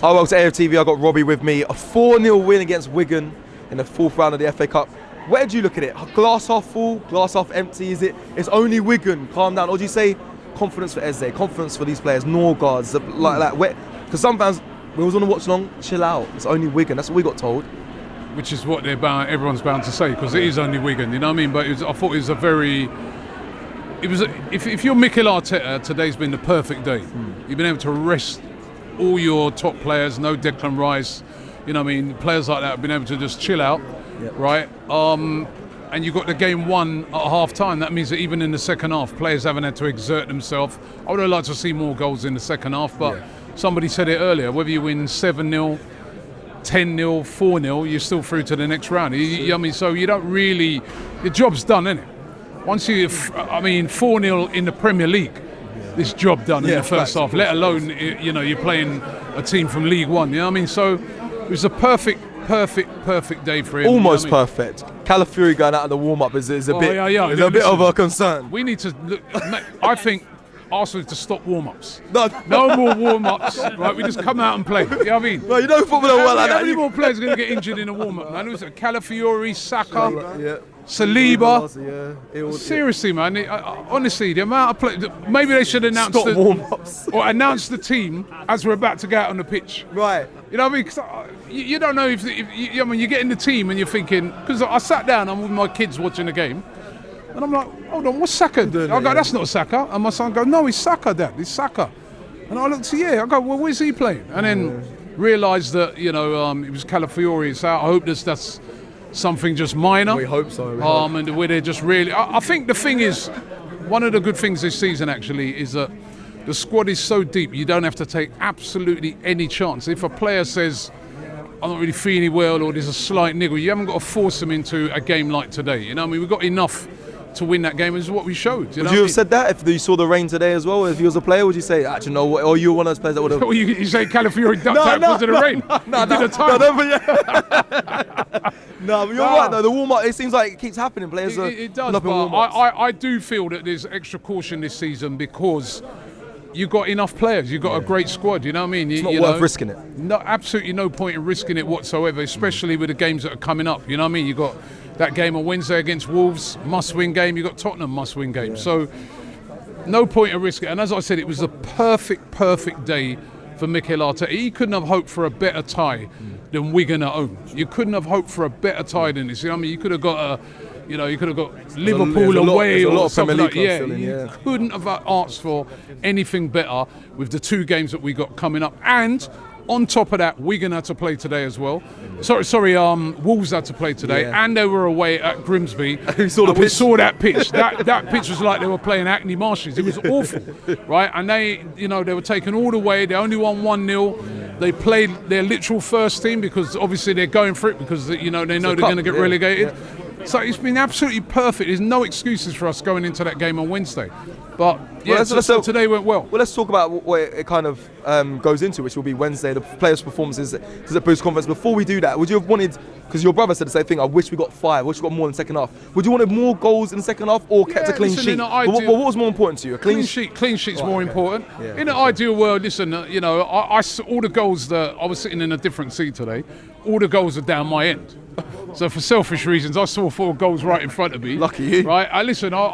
Hi, welcome to AFTV. I got Robbie with me. A 4-0 win against Wigan in the 4th round of the FA Cup. Where do you look at it? Glass half full, glass half empty? Is it? It's only Wigan. Calm down. Or do you say confidence for Eze, confidence for these players, Norgards, like that? Because some fans, we always want to watch long. Chill out. It's only Wigan. That's what we got told. Which is what everyone's bound to say, because it is only Wigan. You know what I mean? But I thought it was a very. If you're Mikel Arteta, today's been the perfect day. You've been able to rest all your top players, no Declan Rice, you know what I mean, players like that have been able to just chill out, right? And you got the game won at half time. That means that even in the second half, players haven't had to exert themselves. I would have liked to see more goals in the second half, but somebody said it earlier, whether you win 7-0, 10-0, 4-0, you're still through to the next round. You know what I mean? So you don't really, your job's done, isn't it? Once 4-0 in the Premier League, this job done in the first half, let alone, you know, you're playing a team from League One, you know what I mean? So it was a perfect day for him. Almost you know what perfect. Calafiori going out of the warm-up is a bit a bit of a concern. We need to look, I think Arsenal need to stop warm-ups. No more warm-ups, right? We just come out and play, you know what I mean? No, you know football well like that. How many more players are going to get injured in a warm-up, man? It was Calafiori, Saka, Saliba. Seriously, man. Honestly, the amount of play. Maybe they should announce announce the team as we're about to go out on the pitch. Right. You know what I mean? Cause you don't know if I mean, you get in the team and you're thinking. Because I sat down, I'm with my kids watching the game, and I'm like, hold on, what's Saka doing? I go, that's not Saka. And my son goes, no, it's Saka, Dad. It's Saka. And I looked, I go, well, where's he playing? And then realised that it was Calafiori. So I hope that's something just minor. We hope so. And where they're just really. I think the thing is, one of the good things this season actually is that the squad is so deep. You don't have to take absolutely any chance. If a player says, "I'm not really feeling well," or there's a slight niggle, you haven't got to force them into a game like today. You know, I mean, we've got enough to win that game. Is what we showed. Would you have said that if you saw the rain today as well? If you was a player, would you say, actually, no? Or you were one of those players that would have? Well, you say Calafiori ducked out because of the rain. No, but you're right though. The warm-up, it seems like it keeps happening. Players it does, but I do feel that there's extra caution this season because you've got enough players. You've got a great squad. You know what I mean? It's not worth risking it. No, absolutely no point in risking it whatsoever, especially with the games that are coming up. You know what I mean? You've got that game on Wednesday against Wolves, must-win game. You've got Tottenham, must-win game. Yeah. So no point in risking it. And as I said, it was a perfect day for Mikel Arteta. He couldn't have hoped for a better tie than Wigan at home. You couldn't have hoped for a better tie than this. You know what I mean? You could have got Liverpool away or something like that. You couldn't have asked for anything better with the 2 games that we got coming up. And on top of that, Wigan had to play today as well. Wolves had to play today, and they were away at Grimsby. We saw that pitch. That pitch was like they were playing Hackney Marshes. It was awful, right? And they were taken all the way. They only won 1-0. They played their literal first team because obviously they're going for it because they know they're going to get relegated. So it's been absolutely perfect. There's no excuses for us going into that game on Wednesday. But today went well. Well, let's talk about what it kind of goes into, which will be Wednesday, the players' performances at Boost Conference. Before we do that, would you have wanted, because your brother said the same thing, I wish we got 5, I wish we got more in the second half. Would you wanted more goals in the second half or kept a clean sheet? What was more important to you? A clean sheet? Clean sheet's more important. Yeah, in an ideal world, listen, I all the goals that, I was sitting in a different seat today, all the goals are down my end. So for selfish reasons, I saw 4 goals right in front of me. Lucky you. Right? I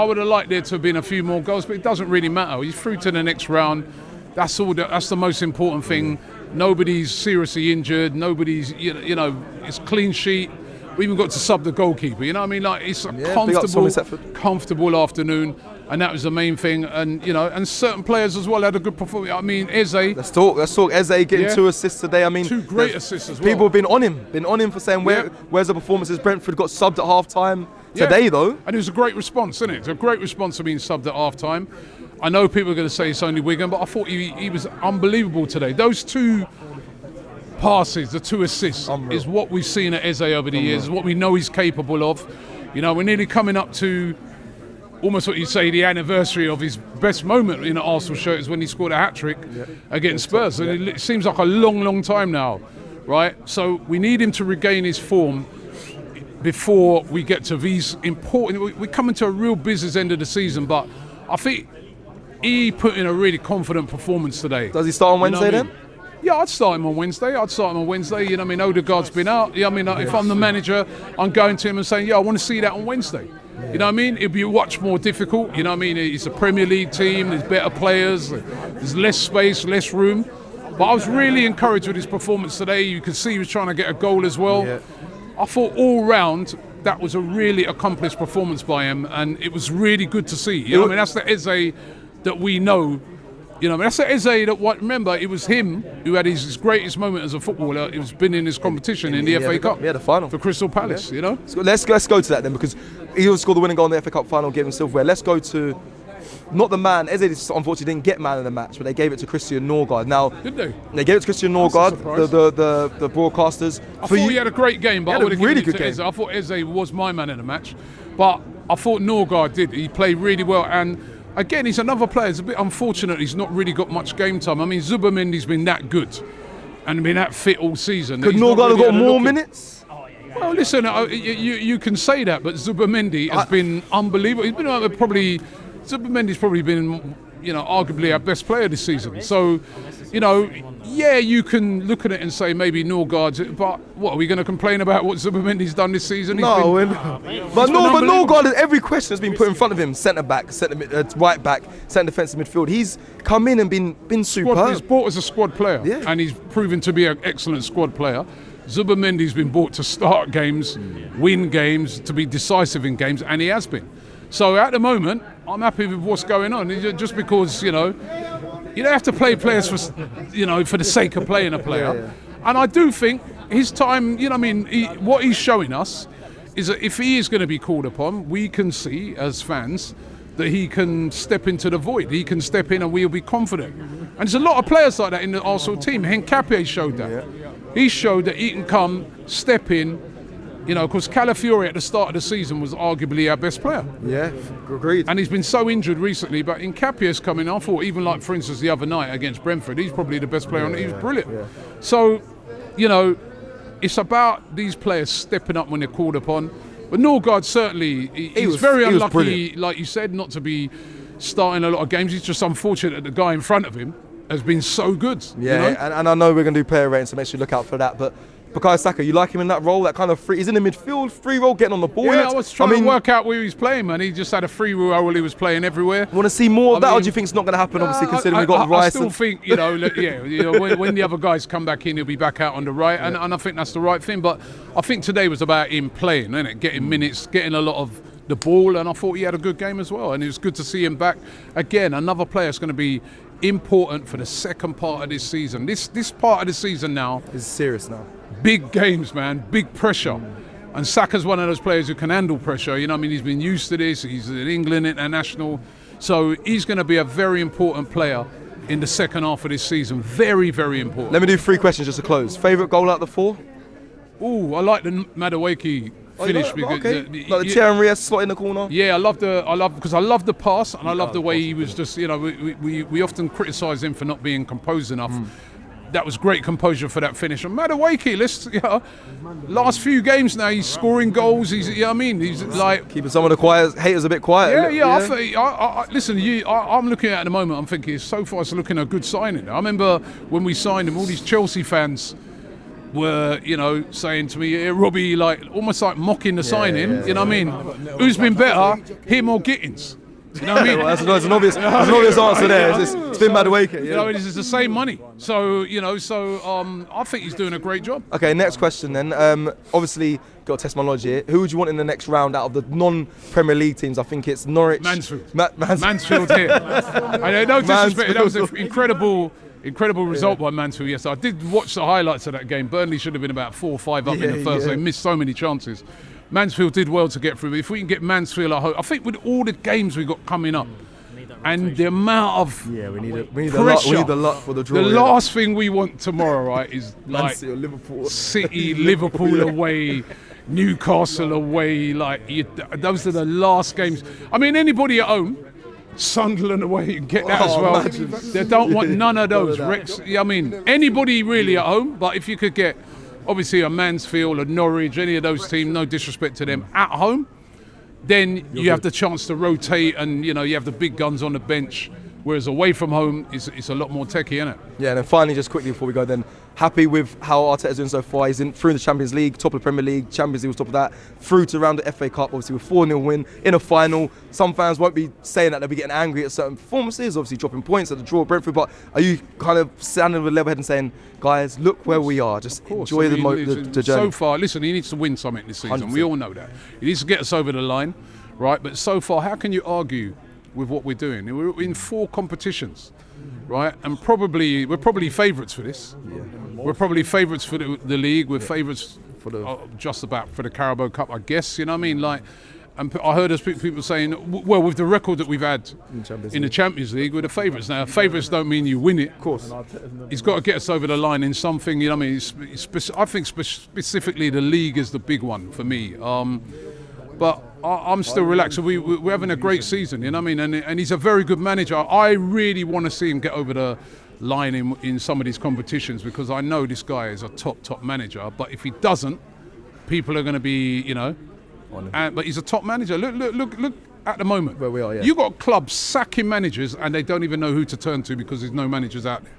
would have liked there to have been a few more goals, but it doesn't really matter. He's through to the next round. That's the most important thing. Nobody's seriously injured. Nobody's, it's clean sheet. We even got to sub the goalkeeper. You know what I mean? Like, it's a comfortable afternoon. And that was the main thing, and certain players as well had a good performance. I mean, Eze. Let's talk. Eze getting 2 assists today. I mean, 2 great assists as well. People have been on him for saying where's the performances. Brentford got subbed at half time today though, and it was a great response, isn't it? It's a great response to being subbed at half time. I know people are going to say it's only Wigan, but I thought he was unbelievable today. Those 2 passes, the 2 assists, is what we've seen at Eze over the years. Is what we know he's capable of. We're nearly coming up to almost what you'd say the anniversary of his best moment in an Arsenal shirt is when he scored a hat-trick against Spurs. And it seems like a long time now, right? So we need him to regain his form before we get to these important. We're coming to a real business end of the season, but I think he put in a really confident performance today. Does he start on Wednesday then? Yeah, I'd start him on Wednesday. You know what I mean? Odegaard's been out. Yeah, I mean, if I'm the manager, I'm going to him and saying, I want to see that on Wednesday. You know what I mean? It'd be much more difficult. You know what I mean? It's a Premier League team. There's better players. There's less space, less room. But I was really encouraged with his performance today. You could see he was trying to get a goal as well. Yeah. I thought all round that was a really accomplished performance by him, and it was really good to see. You know what I mean? That's the Eze that we know. You know, that's the Eze that remember, it was him who had his greatest moment as a footballer. He's been in this competition in the FA Cup. Yeah, the final. For Crystal Palace, you know? So let's go to that then, because he scored the winning goal in the FA Cup final, gave him silverware. Let's go to, not the man, Eze unfortunately didn't get man of the match, but they gave it to Christian Norgard. Now, did they? They gave it to Christian Norgard, the broadcasters. I thought he had a great game, but I would have really given it to Eze. I thought Eze was my man of the match, but I thought Norgard did. He played really well, and again, he's another player. It's a bit unfortunate he's not really got much game time. I mean, Zubimendi's been that good and been that fit all season. Could Norgard have got more minutes? Well, listen, you can say that, but Zubimendi has been unbelievable. He's been Zubimendi's probably been, arguably our best player this season. So, you can look at it and say maybe Norgard's, but what, are we going to complain about what Zubimendi's done this season? But Norgard, every question has been put in front of him. Centre back, right back, centre defensive midfield. He's come in and been superb. He's bought as a squad player, and he's proven to be an excellent squad player. Zubimendi's been bought to start games, win games, to be decisive in games, and he has been. So at the moment, I'm happy with what's going on. Just because, you don't have to play players for the sake of playing a player. Yeah. And I do think his time, what he's showing us is that if he is going to be called upon, we can see as fans that he can step into the void. He can step in and we'll be confident. And there's a lot of players like that in the Arsenal team. Nketiah showed that. Yeah. He showed that he can come, step in, because Calafiori at the start of the season was arguably our best player. Yeah, agreed. And he's been so injured recently, but Nketiah's coming. I thought even like, for instance, the other night against Brentford, he's probably the best player on it. He was brilliant. Yeah. So, it's about these players stepping up when they're called upon. But Norgard certainly, he was very unlucky, like you said, not to be starting a lot of games. He's just unfortunate that the guy in front of him has been so good. Yeah, and I know we're going to do player ratings, so make sure you look out for that. But Bukayo Saka, you like him in that role, that kind of free? He's in the midfield, free role, getting on the ball. Yeah, I was trying to work out where he was playing, man. He just had a free role while he was playing everywhere. You want to see more of that, or do you think it's not going to happen, obviously, considering we've got Rice? I still think, when the other guys come back in, he'll be back out on the right, and I think that's the right thing. But I think today was about him playing, isn't it? Getting minutes, getting a lot of the ball, and I thought he had a good game as well. And it was good to see him back. Again, another player that's going to be important for the second part of this season. This part of the season now is serious now. Big games, man, big pressure. And Saka's one of those players who can handle pressure. He's been used to this. He's an England international. So he's going to be a very important player in the second half of this season. Very, very important. Let me do 3 questions just to close. Favourite goal out of the 4? Ooh, I like the Madueke finish. Like the Thierry slot in the corner? Yeah, I love the pass, and I love the way he was just, we often criticise him for not being composed enough. That was great composure for that finish. And Madueke, last few games now, he's scoring goals. He's like keeping some of the haters a bit quiet. Yeah. Listen, I'm looking at the moment. I'm thinking so far it's looking a good signing. I remember when we signed him, all these Chelsea fans were, saying to me, hey, Robbie, almost like mocking the signing. Who's been better, him or Gittins? You know what I mean? Well, that's an obvious answer there. It's been Madueke. It's the same money. So, I think he's doing a great job. Okay, next question then. Obviously, got to test my knowledge here. Who would you want in the next round out of the non-Premier League teams? I think it's Norwich. Mansfield. Mansfield here. I know, no disrespect. That was an incredible result by Mansfield yesterday. I did watch the highlights of that game. Burnley should have been about 4 or 5 up in the first. They missed so many chances. Mansfield did well to get through. If we can get Mansfield at home, I think with all the games we got coming up, and the amount of we need the luck for the draw. The last thing we want tomorrow, right, is like City, Liverpool away, Newcastle away. Those are the last games. I mean, anybody at home, Sunderland away, you can get that as well. Imagine. They don't want none of those. Anybody really at home, but if you could get obviously a Mansfield, a Norwich, any of those teams, no disrespect to them, at home, then you have the chance to rotate and, you have the big guns on the bench Whereas away from home, it's a lot more techie, isn't it? Yeah, and then finally, just quickly before we go then, happy with how Arteta's doing so far. He's through the Champions League, top of the Premier League, Champions League was top of that, through to around the FA Cup, obviously with 4-0 win in a final. Some fans won't be saying that, they'll be getting angry at certain performances, obviously dropping points at the draw at Brentford, but are you kind of standing with a level head and saying, guys, look where we are, just enjoy the journey? So far, listen, he needs to win something this season, 100%. We all know that. He needs to get us over the line, right? But so far, how can you argue with what we're doing? We're in 4 competitions, right? And we're probably favourites for this. Yeah. We're probably favourites for the league. We're favourites for just about for the Carabao Cup, I guess. You know what I mean? Like, and I heard people saying, well, with the record that we've had in the Champions League, we're the favourites. Now, favourites don't mean you win it. Of course. He's got to get us over the line in something. You know what I mean? I think specifically the league is the big one for me. But I'm still relaxed. We're having a great season, you know what I mean? And he's a very good manager. I really want to see him get over the line in some of these competitions, because I know this guy is a top manager. But if he doesn't, people are going to be, you know. But he's a top manager. Look at the moment. Where we are, yeah. You got clubs sacking managers and they don't even know who to turn to because there's no managers out there.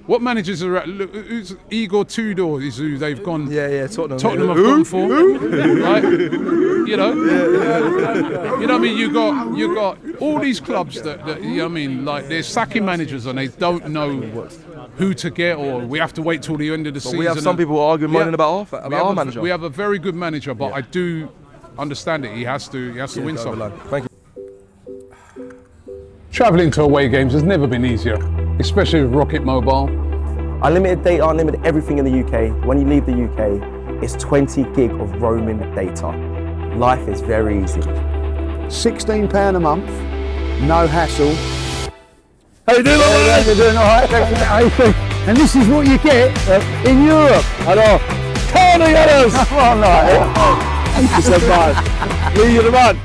What managers are at? Look, who's Igor Tudor is who they've gone. Yeah, Tottenham. Tottenham have gone for, right? You know, you know what I mean. You got all these clubs that you know what I mean. Like, they're sacking managers and they don't know who to get, or we have to wait till the end of the season. We have some people arguing, moaning about our manager. We have a very good manager, but I do understand it. He has to win something. Thank you. Travelling to away games has never been easier, especially with Rocket Mobile. Unlimited data, unlimited everything in the UK. When you leave the UK, it's 20 gig of roaming data. Life is very easy. £16 a month, no hassle. How you doing, You're doing all right? And this is what you get in Europe. Hello. Tony Ellis! Come on, Thank you so much. Lee, you're the man.